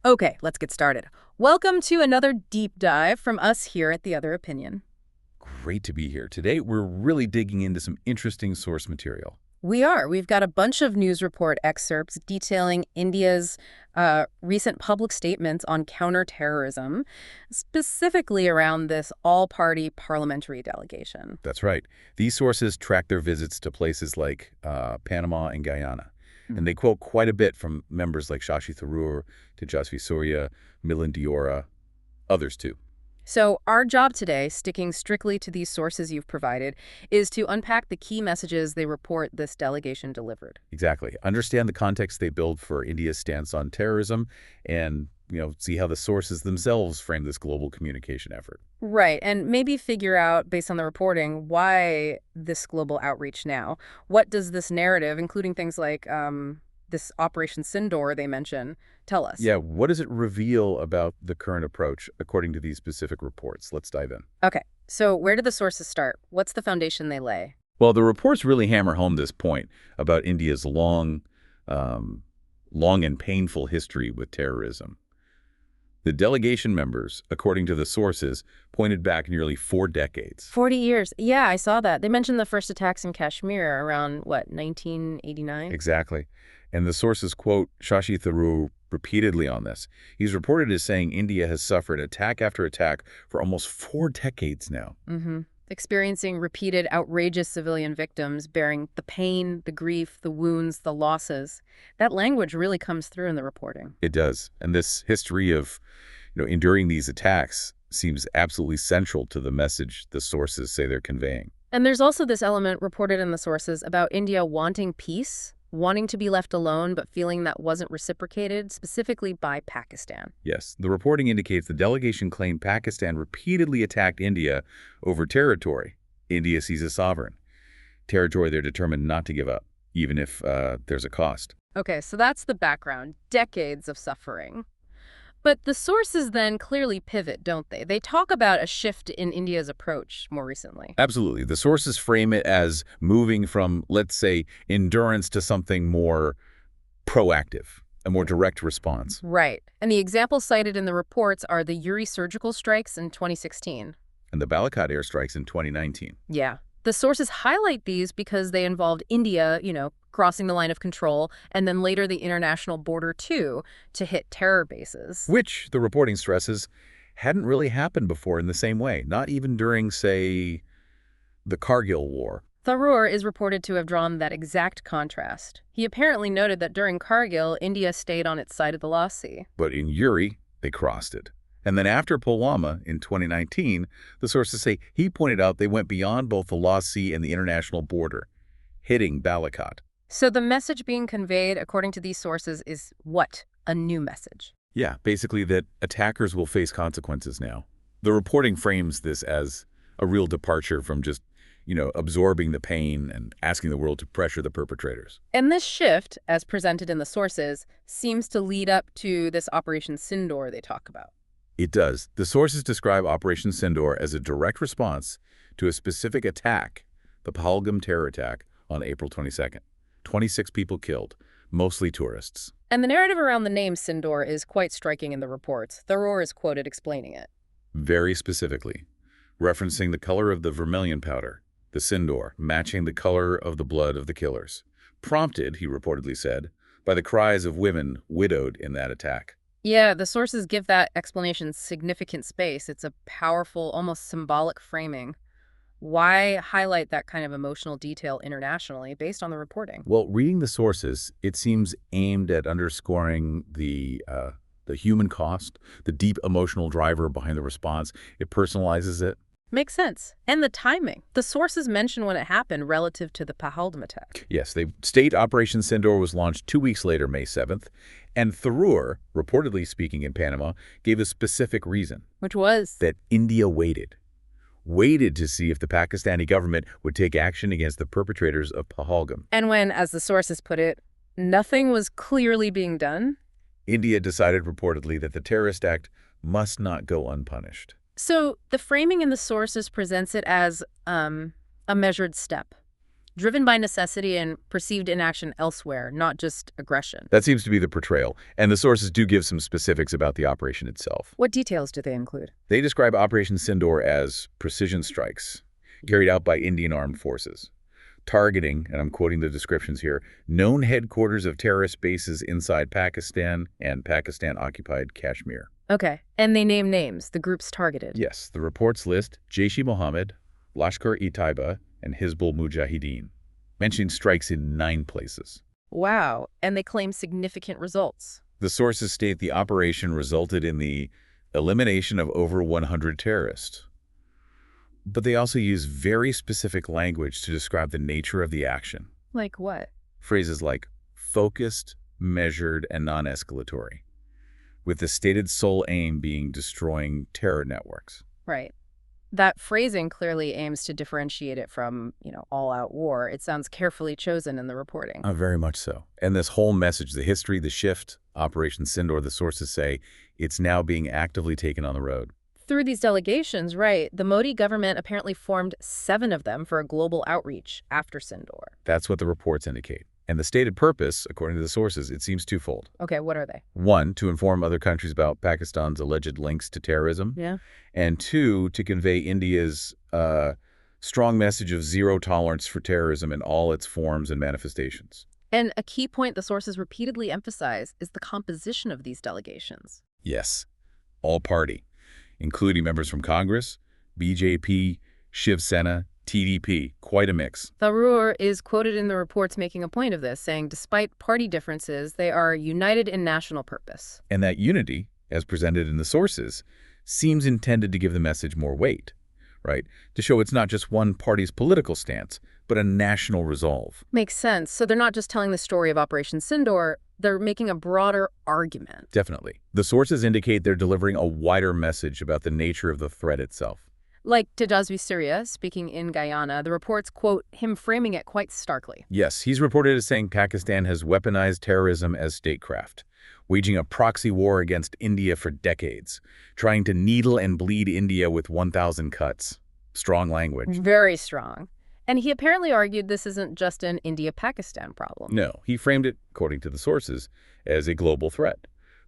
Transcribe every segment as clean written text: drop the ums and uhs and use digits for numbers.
Okay, let's get started. Welcome to another deep dive from us here at The Other Opinion. Great to be here. Today, we're really digging into some interesting source material. We are. We've got a bunch of news report excerpts detailing India's recent public statements on counterterrorism, specifically around this all-party parliamentary delegation. That's right. These sources track their visits to places like Panama and Guyana. And they quote quite a bit from members like Shashi Tharoor, Tejasvi Surya, Milind Diora, others too. So our job today, sticking strictly to these sources you've provided, is to unpack the key messages they report this delegation delivered. Exactly. Understand the context they build for India's stance on terrorism and, see how the sources themselves frame this global communication effort. Right, and maybe figure out, based on the reporting, why this global outreach now? What does this narrative, including things like this Operation Sindoor they mention, tell us? Yeah, what does it reveal about the current approach according to these specific reports? Let's dive in. Okay, so where do the sources start? What's the foundation they lay? Well, the reports really hammer home this point about India's long and painful history with terrorism. The delegation members, according to the sources, pointed back nearly 4 decades. 40 years. Yeah, I saw that. They mentioned the first attacks in Kashmir around, what, 1989? Exactly. And the sources quote Shashi Tharoor repeatedly on this. He's reported as saying India has suffered attack after attack for almost 4 decades now. Experiencing repeated outrageous civilian victims, bearing the pain, the grief, the wounds, the losses. That language really comes through in the reporting. It does. And this history of, enduring these attacks seems absolutely central to the message the sources say they're conveying. And there's also this element reported in the sources about India wanting peace, wanting to be left alone, but feeling that wasn't reciprocated, specifically by Pakistan. Yes, the reporting indicates the delegation claimed Pakistan repeatedly attacked India over territory India sees as sovereign, territory they're determined not to give up, even if there's a cost. Okay, so that's the background. Decades of suffering. But the sources then clearly pivot, don't they? They talk about a shift in India's approach more recently. Absolutely. The sources frame it as moving from, let's say, endurance to something more proactive, a more direct response. Right. And the examples cited in the reports are the Uri surgical strikes in 2016. And the Balakot airstrikes in 2019. Yeah. The sources highlight these because they involved India, crossing the line of control, and then later the international border, too, to hit terror bases. Which, the reporting stresses, hadn't really happened before in the same way, not even during, say, the Kargil War. Tharoor is reported to have drawn that exact contrast. He apparently noted that during Kargil, India stayed on its side of the Lost Sea. But in Uri, they crossed it. And then after Pulwama in 2019, the sources say he pointed out they went beyond both the Lost Sea and the international border, hitting Balakot. So the message being conveyed, according to these sources, is what? A new message. Yeah, basically that attackers will face consequences now. The reporting frames this as a real departure from just, absorbing the pain and asking the world to pressure the perpetrators. And this shift, as presented in the sources, seems to lead up to this Operation Sindoor they talk about. It does. The sources describe Operation Sindoor as a direct response to a specific attack, the Pahalgam terror attack on April 22nd. 26 people killed, mostly tourists. And the narrative around the name Sindoor is quite striking in the reports. Tharoor is quoted explaining it. Very specifically, referencing the color of the vermilion powder, the Sindoor, matching the color of the blood of the killers. Prompted, he reportedly said, by the cries of women widowed in that attack. Yeah, the sources give that explanation significant space. It's a powerful, almost symbolic framing. Why highlight that kind of emotional detail internationally based on the reporting? Well, reading the sources, it seems aimed at underscoring the human cost, the deep emotional driver behind the response. It personalizes it. Makes sense. And the timing. The sources mention when it happened relative to the Pahalgam attack. Yes, they state Operation Sindoor was launched 2 weeks later, May 7th, and Tharoor, reportedly speaking in Panama, gave a specific reason. Which was? That India waited to see if the Pakistani government would take action against the perpetrators of Pahalgam. And when, as the sources put it, nothing was clearly being done? India decided reportedly that the terrorist act must not go unpunished. So the framing in the sources presents it as a measured step. driven by necessity and perceived inaction elsewhere, not just aggression. That seems to be the portrayal, and the sources do give some specifics about the operation itself. What details do they include? They describe Operation Sindoor as precision strikes carried out by Indian armed forces, targeting, and I'm quoting the descriptions here, known headquarters of terrorist bases inside Pakistan and Pakistan-occupied Kashmir. Okay, and they name names, the groups targeted. Yes, the reports list Jaish-e-Mohammed, Lashkar-e-Taiba, and Hizbul Mujahideen, mentioning strikes in 9 places. Wow, and they claim significant results. The sources state the operation resulted in the elimination of over 100 terrorists. But they also use very specific language to describe the nature of the action. Like what? Phrases like focused, measured, and non-escalatory, with the stated sole aim being destroying terror networks. Right. That phrasing clearly aims to differentiate it from, all-out war. It sounds carefully chosen in the reporting. Very much so. And this whole message, the history, the shift, Operation Sindoor, the sources say, it's now being actively taken on the road. Through these delegations, right, the Modi government apparently formed 7 of them for a global outreach after Sindoor. That's what the reports indicate. And the stated purpose, according to the sources, it seems twofold. Okay, what are they? 1, to inform other countries about Pakistan's alleged links to terrorism. Yeah. And 2, to convey India's strong message of zero tolerance for terrorism in all its forms and manifestations. And a key point the sources repeatedly emphasize is the composition of these delegations. Yes, all party, including members from Congress, BJP, Shiv Sena, TDP, quite a mix. Tharoor is quoted in the reports making a point of this, saying despite party differences, they are united in national purpose. And that unity, as presented in the sources, seems intended to give the message more weight, right? To show it's not just one party's political stance, but a national resolve. Makes sense. So they're not just telling the story of Operation Sindoor, they're making a broader argument. Definitely. The sources indicate they're delivering a wider message about the nature of the threat itself. Like Tejasvi Surya, speaking in Guyana, the reports quote him framing it quite starkly. Yes, he's reported as saying Pakistan has weaponized terrorism as statecraft, waging a proxy war against India for decades, trying to needle and bleed India with 1,000 cuts. Strong language. Very strong. And he apparently argued this isn't just an India-Pakistan problem. No, he framed it, according to the sources, as a global threat.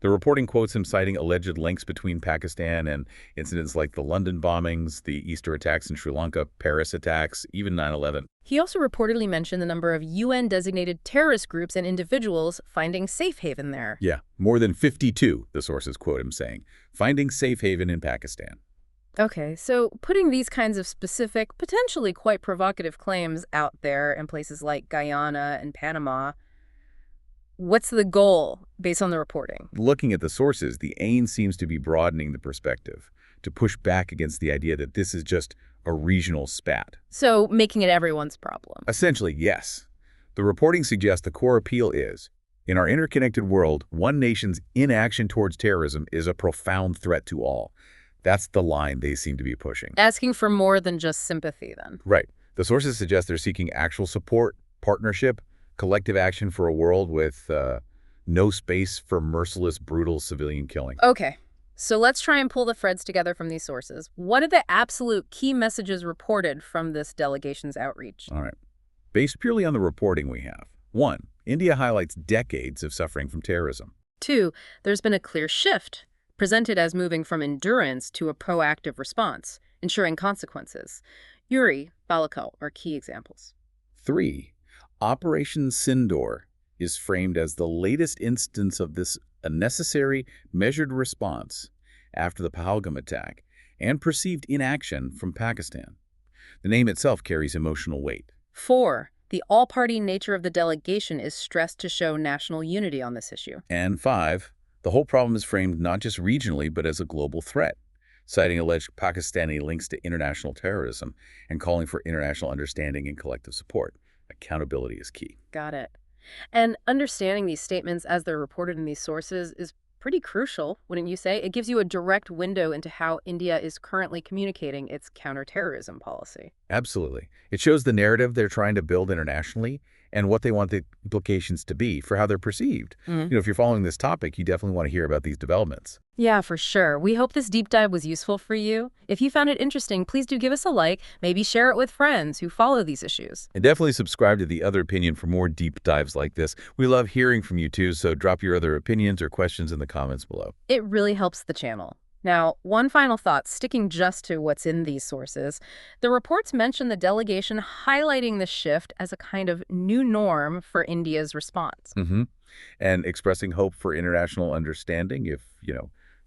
The reporting quotes him citing alleged links between Pakistan and incidents like the London bombings, the Easter attacks in Sri Lanka, Paris attacks, even 9/11. He also reportedly mentioned the number of UN-designated terrorist groups and individuals finding safe haven there. Yeah, more than 52, the sources quote him saying, finding safe haven in Pakistan. Okay, so putting these kinds of specific, potentially quite provocative claims out there in places like Guyana and Panama, what's the goal based on the reporting? Looking at the sources, the aim seems to be broadening the perspective, to push back against the idea that this is just a regional spat. So making it everyone's problem. Essentially, yes. The reporting suggests the core appeal is, in our interconnected world, one nation's inaction towards terrorism is a profound threat to all. That's the line they seem to be pushing. Asking for more than just sympathy, then. Right. The sources suggest they're seeking actual support, partnership, collective action for a world with no space for merciless, brutal civilian killing. Okay, so let's try and pull the threads together from these sources. What are the absolute key messages reported from this delegation's outreach? All right. Based purely on the reporting we have. 1, India highlights decades of suffering from terrorism. 2, there's been a clear shift, presented as moving from endurance to a proactive response, ensuring consequences. Uri, Balakal are key examples. 3, Operation Sindoor is framed as the latest instance of this a necessary, measured response after the Pahalgam attack and perceived inaction from Pakistan. The name itself carries emotional weight. 4, the all-party nature of the delegation is stressed to show national unity on this issue. And 5, the whole problem is framed not just regionally but as a global threat, citing alleged Pakistani links to international terrorism and calling for international understanding and collective support. Accountability is key. Got it. And understanding these statements as they're reported in these sources is pretty crucial, wouldn't you say? It gives you a direct window into how India is currently communicating its counterterrorism policy. Absolutely. It shows the narrative they're trying to build internationally and what they want the implications to be for how they're perceived. If you're following this topic, you definitely want to hear about these developments. Yeah, for sure. We hope this deep dive was useful for you. If you found it interesting, please do give us a like, maybe share it with friends who follow these issues. And definitely subscribe to The Other Opinion for more deep dives like this. We love hearing from you too, so drop your other opinions or questions in the comments below. It really helps the channel. Now, one final thought, sticking just to what's in these sources. The reports mention the delegation highlighting the shift as a kind of new norm for India's response. And expressing hope for international understanding if,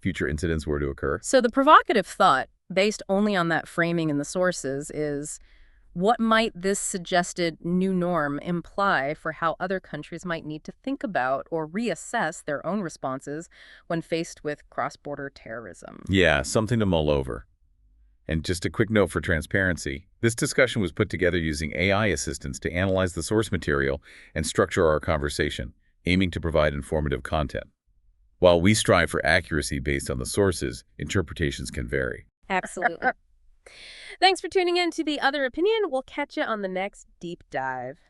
future incidents were to occur. So the provocative thought, based only on that framing in the sources, is what might this suggested new norm imply for how other countries might need to think about or reassess their own responses when faced with cross-border terrorism? Yeah, something to mull over. And just a quick note for transparency, this discussion was put together using AI assistants to analyze the source material and structure our conversation, aiming to provide informative content. While we strive for accuracy based on the sources, interpretations can vary. Absolutely. Thanks for tuning in to The Other Opinion. We'll catch you on the next deep dive.